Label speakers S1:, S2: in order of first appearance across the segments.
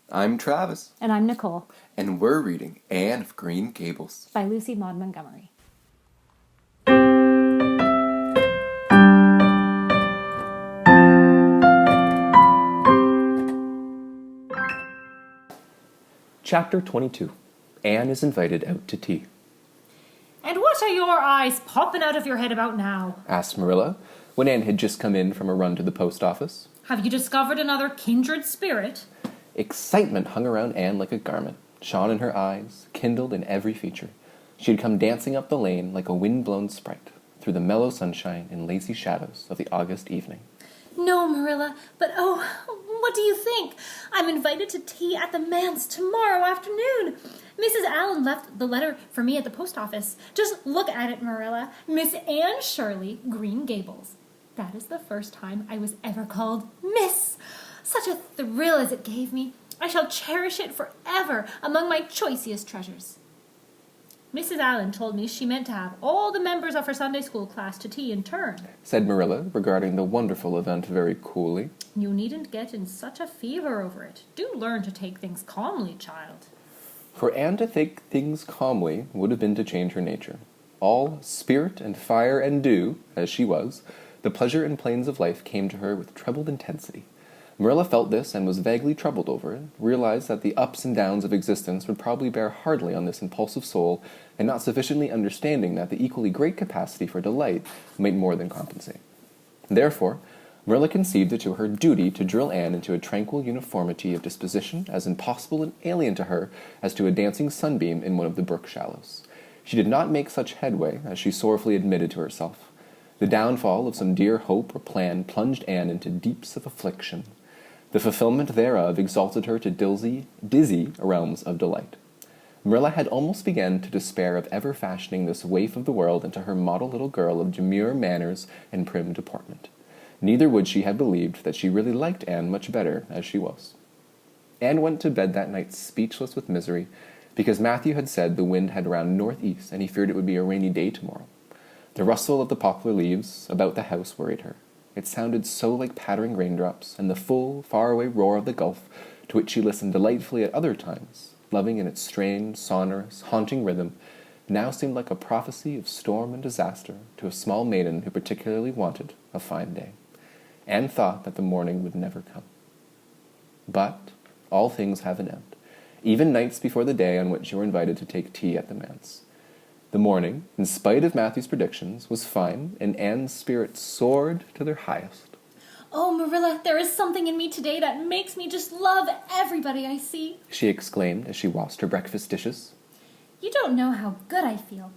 S1: I'm Travis.
S2: And I'm Nicole.
S1: And we're reading Anne of Green Gables
S2: by Lucy Maud Montgomery.
S1: Chapter 22. Anne is invited out to tea.
S2: "And what are your eyes popping out of your head about now?"
S1: asked Marilla, when Anne had just come in from a run to the post office.
S2: "Have you discovered another kindred spirit?"
S1: Excitement hung around Anne like a garment, shone in her eyes, kindled in every feature. She had come dancing up the lane like a wind-blown sprite, through the mellow sunshine and lazy shadows of the August evening.
S2: "No, Marilla, but oh, what do you think? I'm invited to tea at the manse tomorrow afternoon. Mrs. Allen left the letter for me at the post office. Just look at it, Marilla. Miss Anne Shirley, Green Gables. That is the first time I was ever called Miss. Such a thrill as it gave me. I shall cherish it forever among my choicest treasures. Mrs. Allen told me she meant to have all the members of her Sunday school class to tea in turn,"
S1: said Marilla, regarding the wonderful event very coolly.
S2: "You needn't get in such a fever over it. Do learn to take things calmly, child."
S1: For Anne to take things calmly would have been to change her nature. All spirit and fire and dew, as she was, the pleasure and plains of life came to her with trebled intensity. Marilla felt this and was vaguely troubled over it, realized that the ups and downs of existence would probably bear hardly on this impulsive soul, and not sufficiently understanding that the equally great capacity for delight might more than compensate. Therefore, Marilla conceived it to her duty to drill Anne into a tranquil uniformity of disposition as impossible and alien to her as to a dancing sunbeam in one of the brook shallows. She did not make such headway, as she sorrowfully admitted to herself. The downfall of some dear hope or plan plunged Anne into deeps of affliction. The fulfillment thereof exalted her to dizzy realms of delight. Marilla had almost begun to despair of ever fashioning this waif of the world into her model little girl of demure manners and prim deportment. Neither would she have believed that she really liked Anne much better as she was. Anne went to bed that night speechless with misery, because Matthew had said the wind had round northeast and he feared it would be a rainy day tomorrow. The rustle of the poplar leaves about the house worried her. It sounded so like pattering raindrops, and the full, faraway roar of the Gulf, to which she listened delightfully at other times, loving in its strange, sonorous, haunting rhythm, now seemed like a prophecy of storm and disaster to a small maiden who particularly wanted a fine day. Anne thought that the morning would never come. But all things have an end, even nights before the day on which you were invited to take tea at the manse. The morning, in spite of Matthew's predictions, was fine, and Anne's spirits soared to their highest.
S2: "Oh, Marilla, there is something in me today that makes me just love everybody I see,"
S1: she exclaimed as she washed her breakfast dishes.
S2: "You don't know how good I feel.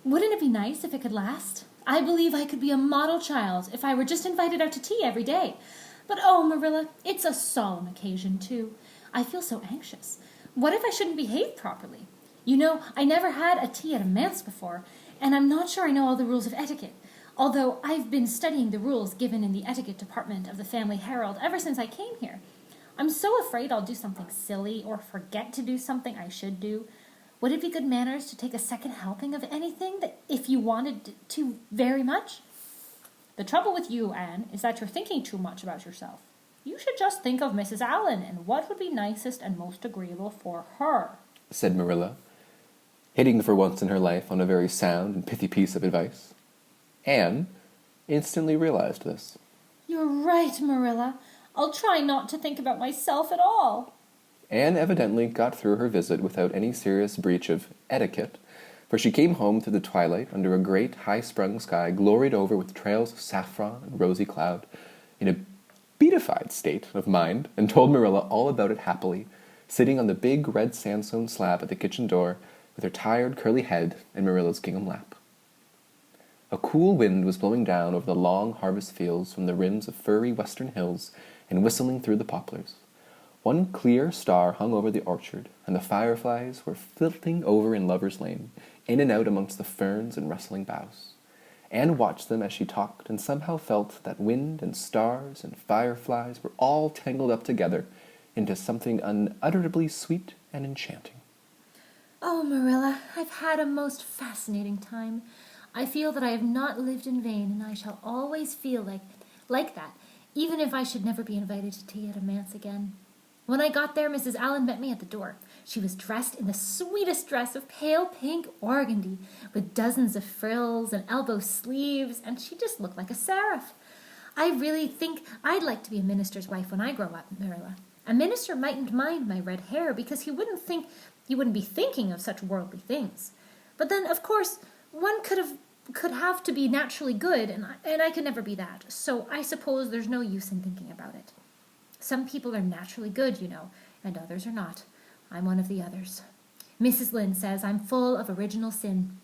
S2: Wouldn't it be nice if it could last? I believe I could be a model child if I were just invited out to tea every day. But oh, Marilla, it's a solemn occasion, too. I feel so anxious. What if I shouldn't behave properly? You know, I never had a tea at a manse before, and I'm not sure I know all the rules of etiquette, although I've been studying the rules given in the etiquette department of the Family Herald ever since I came here. I'm so afraid I'll do something silly or forget to do something I should do. Would it be good manners to take a second helping of anything that if you wanted to very much? The trouble with you, Anne, is that you're thinking too much about yourself. You should just think of Mrs. Allen and what would be nicest and most agreeable for her,"
S1: said Marilla, hitting for once in her life on a very sound and pithy piece of advice. Anne instantly realized this.
S2: "You're right, Marilla. I'll try not to think about myself at all."
S1: Anne evidently got through her visit without any serious breach of etiquette, for she came home through the twilight under a great high-sprung sky gloried over with trails of saffron and rosy cloud, in a beatified state of mind, and told Marilla all about it happily, sitting on the big red sandstone slab at the kitchen door, with her tired curly head in Marilla's gingham lap. A cool wind was blowing down over the long harvest fields from the rims of furry western hills and whistling through the poplars. One clear star hung over the orchard, and the fireflies were flitting over in Lover's Lane, in and out amongst the ferns and rustling boughs. Anne watched them as she talked, and somehow felt that wind and stars and fireflies were all tangled up together into something unutterably sweet and enchanting.
S2: "Oh, Marilla, I've had a most fascinating time. I feel that I have not lived in vain, and I shall always feel like that, even if I should never be invited to tea at a manse again." When I got there, Mrs. Allen met me at the door. She was dressed in the sweetest dress of pale pink organdy, with dozens of frills and elbow sleeves, and she just looked like a seraph. I really think I'd like to be a minister's wife when I grow up, Marilla. A minister mightn't mind my red hair because he wouldn't be thinking of such worldly things. But then, of course, one could have to be naturally good, and I could never be that. So I suppose there's no use in thinking about it. Some people are naturally good, you know, and others are not. I'm one of the others. Mrs. Lynde says I'm full of original sin.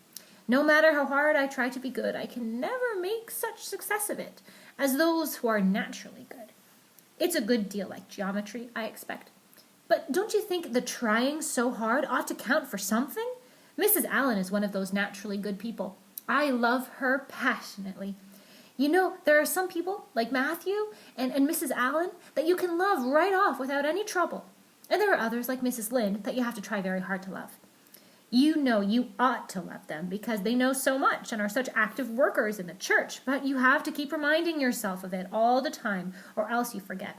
S2: No matter how hard I try to be good, I can never make such success of it as those who are naturally good. It's a good deal like geometry, I expect. But don't you think the trying so hard ought to count for something? Mrs. Allen is one of those naturally good people. I love her passionately. You know, there are some people, like Matthew and Mrs. Allen, that you can love right off without any trouble. And there are others, like Mrs. Lynde, that you have to try very hard to love. You know you ought to love them because they know so much and are such active workers in the church, but you have to keep reminding yourself of it all the time, or else you forget.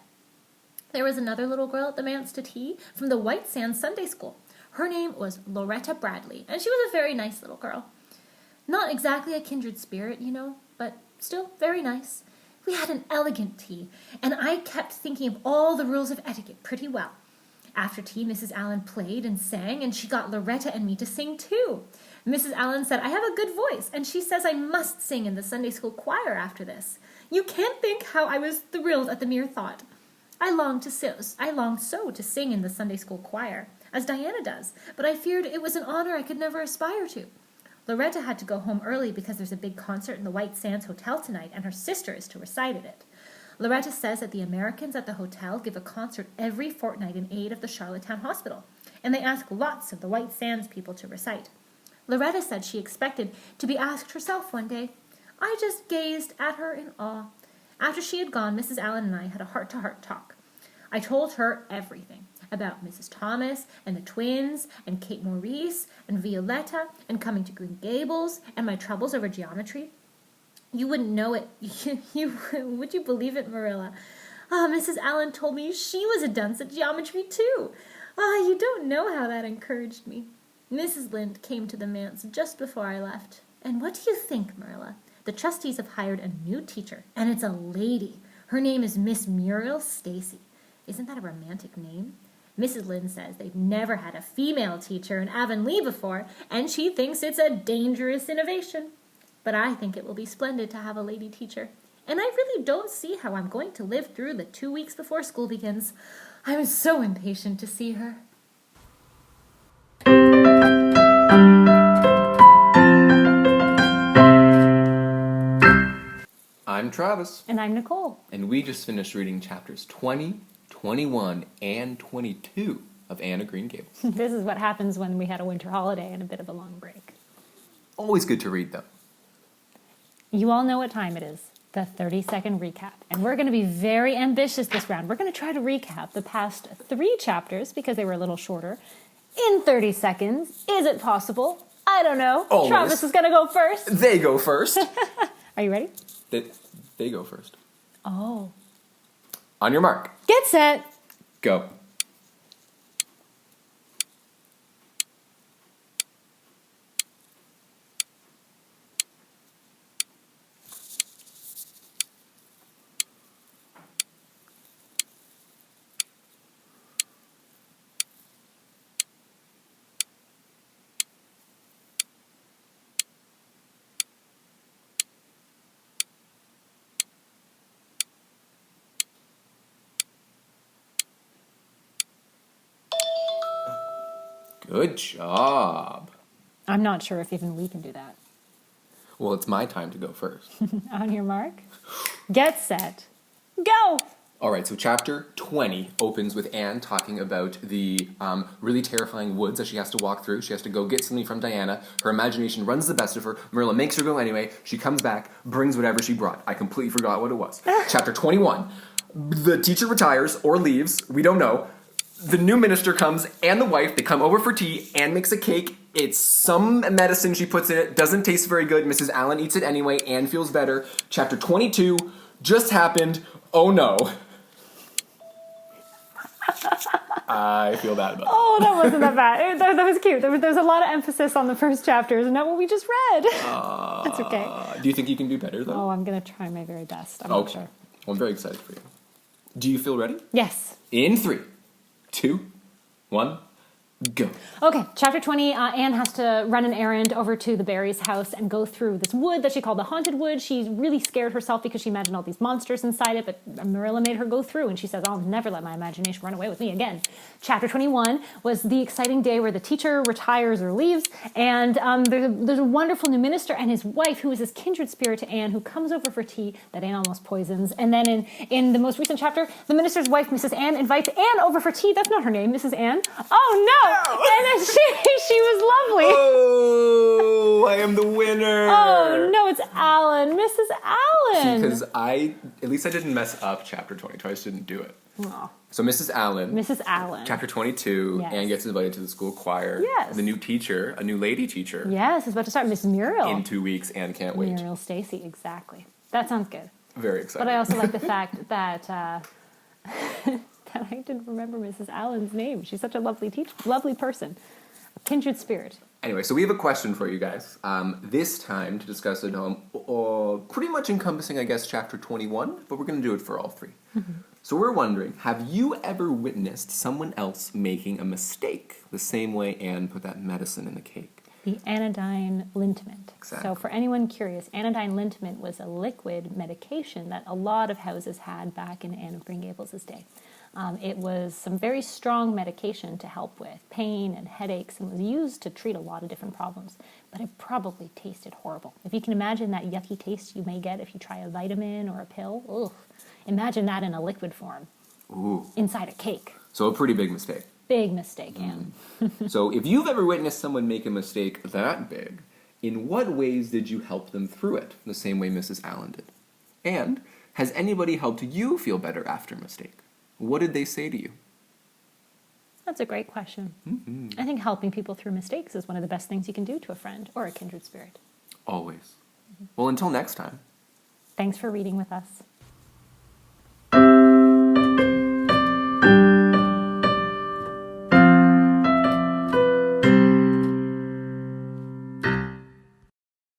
S2: There was another little girl at the manse to tea from the White Sands Sunday School. Her name was Loretta Bradley, and she was a very nice little girl. Not exactly a kindred spirit, you know, but still very nice. We had an elegant tea, and I kept thinking of all the rules of etiquette pretty well. After tea, Mrs. Allen played and sang, and she got Loretta and me to sing too. Mrs. Allen said I have a good voice, and she says I must sing in the Sunday school choir after this. You can't think how I was thrilled at the mere thought. I longed so to sing in the Sunday school choir, as Diana does, but I feared it was an honor I could never aspire to. Loretta had to go home early because there's a big concert in the White Sands Hotel tonight, and her sister is to recite at it. Loretta says that the Americans at the hotel give a concert every fortnight in aid of the Charlottetown Hospital, and they ask lots of the White Sands people to recite. Loretta said she expected to be asked herself one day. I just gazed at her in awe. After she had gone, Mrs. Allen and I had a heart-to-heart talk. I told her everything about Mrs. Thomas and the twins and Kate Maurice and Violetta and coming to Green Gables and my troubles over geometry. You wouldn't know it. Would you believe it, Marilla? Mrs. Allen told me she was a dunce at geometry, too. You don't know how that encouraged me. Mrs. Lynde came to the manse just before I left. And what do you think, Marilla? The trustees have hired a new teacher, and it's a lady. Her name is Miss Muriel Stacy. Isn't that a romantic name? Mrs. Lynde says they've never had a female teacher in Avonlea before, and she thinks it's a dangerous innovation. But I think it will be splendid to have a lady teacher. And I really don't see how I'm going to live through the 2 weeks before school begins. I'm so impatient to see her.
S1: I'm Travis.
S3: And I'm Nicole.
S1: And we just finished reading chapters 20, 21, and 22 of Anne of Green Gables.
S3: This is what happens when we had a winter holiday and a bit of a long break.
S1: Always good to read them.
S3: You all know what time it is, the 30-second recap. And we're going to be very ambitious this round. We're going to try to recap the past 3 chapters, because they were a little shorter, in 30 seconds. Is it possible? I don't know.
S1: Always.
S3: Travis is going to go first.
S1: They go first.
S3: Are you ready?
S1: They go first.
S3: Oh.
S1: On your mark.
S3: Get set.
S1: Go. Good job.
S3: I'm not sure if even we can do that.
S1: Well, it's my time to go first.
S3: On your mark. Get set. Go!
S1: All right, so chapter 20 opens with Anne talking about the really terrifying woods that she has to walk through. She has to go get something from Diana. Her imagination runs the best of her. Marilla makes her go anyway. She comes back, brings whatever she brought. I completely forgot what it was. Chapter 21. The teacher retires or leaves. We don't know. The new minister comes and the wife. They come over for tea. Anne makes a cake. It's some medicine she puts in it. Doesn't taste very good. Mrs. Allen eats it anyway. Anne feels better. Chapter 22 just happened. Oh no. I feel bad about
S3: Oh, that wasn't that bad. That was cute. There's a lot of emphasis on the first chapters, and not what we just read. That's okay.
S1: that. Do you think you can do better, though?
S3: Oh, I'm going to try my very best. I'm not sure.
S1: Well, I'm very excited for you. Do you feel ready?
S3: Yes.
S1: In 3, 2, 1, go.
S3: Okay, chapter 20, Anne has to run an errand over to the Barry's house and go through this wood that she called the Haunted Wood. She really scared herself because she imagined all these monsters inside it, but Marilla made her go through, and she says, I'll never let my imagination run away with me again. Chapter 21 was the exciting day where the teacher retires or leaves, and there's a wonderful new minister and his wife, who is this kindred spirit to Anne, who comes over for tea that Anne almost poisons. And then in the most recent chapter, the minister's wife, Mrs. Anne, invites Anne over for tea. That's not her name, Mrs. Anne. Oh, no! And then she was lovely.
S1: Oh, I am the winner.
S3: Oh, no, it's Alan. Mrs. Allen.
S1: Because at least I didn't mess up chapter 22. I just didn't do it.
S3: Oh.
S1: So Mrs. Allen.
S3: Mrs. Allen.
S1: Chapter 22,
S3: Yes.
S1: Anne gets invited to the school choir.
S3: Yes.
S1: The new teacher, a new lady teacher.
S3: Yes, it's about to start. Miss Muriel.
S1: In 2 weeks, Anne can't wait.
S3: Muriel Stacy, exactly. That sounds good.
S1: Very excited.
S3: But I also like the fact that that I didn't remember Mrs. Allen's name. She's such a lovely lovely person. A kindred spirit.
S1: Anyway, so we have a question for you guys. This time to discuss it, pretty much encompassing, I guess, chapter 21, but we're going to do it for all 3. Mm-hmm. So we're wondering, have you ever witnessed someone else making a mistake the same way Anne put that medicine in the cake?
S3: The anodyne liniment.
S1: Exactly.
S3: So for anyone curious, anodyne liniment was a liquid medication that a lot of houses had back in Anne of Green Gables' day. It was some very strong medication to help with pain and headaches, and was used to treat a lot of different problems. But it probably tasted horrible. If you can imagine that yucky taste you may get if you try a vitamin or a pill, ugh. Imagine that in a liquid form.
S1: Ooh.
S3: Inside a cake.
S1: So a pretty big mistake.
S3: Big mistake, Anne.
S1: So if you've ever witnessed someone make a mistake that big, in what ways did you help them through it, the same way Mrs. Allen did? And has anybody helped you feel better after a mistake? What did they say to you?
S3: That's a great question. Mm-hmm. I think helping people through mistakes is one of the best things you can do to a friend or a kindred spirit.
S1: Always. Well, until next time.
S3: Thanks for reading with us.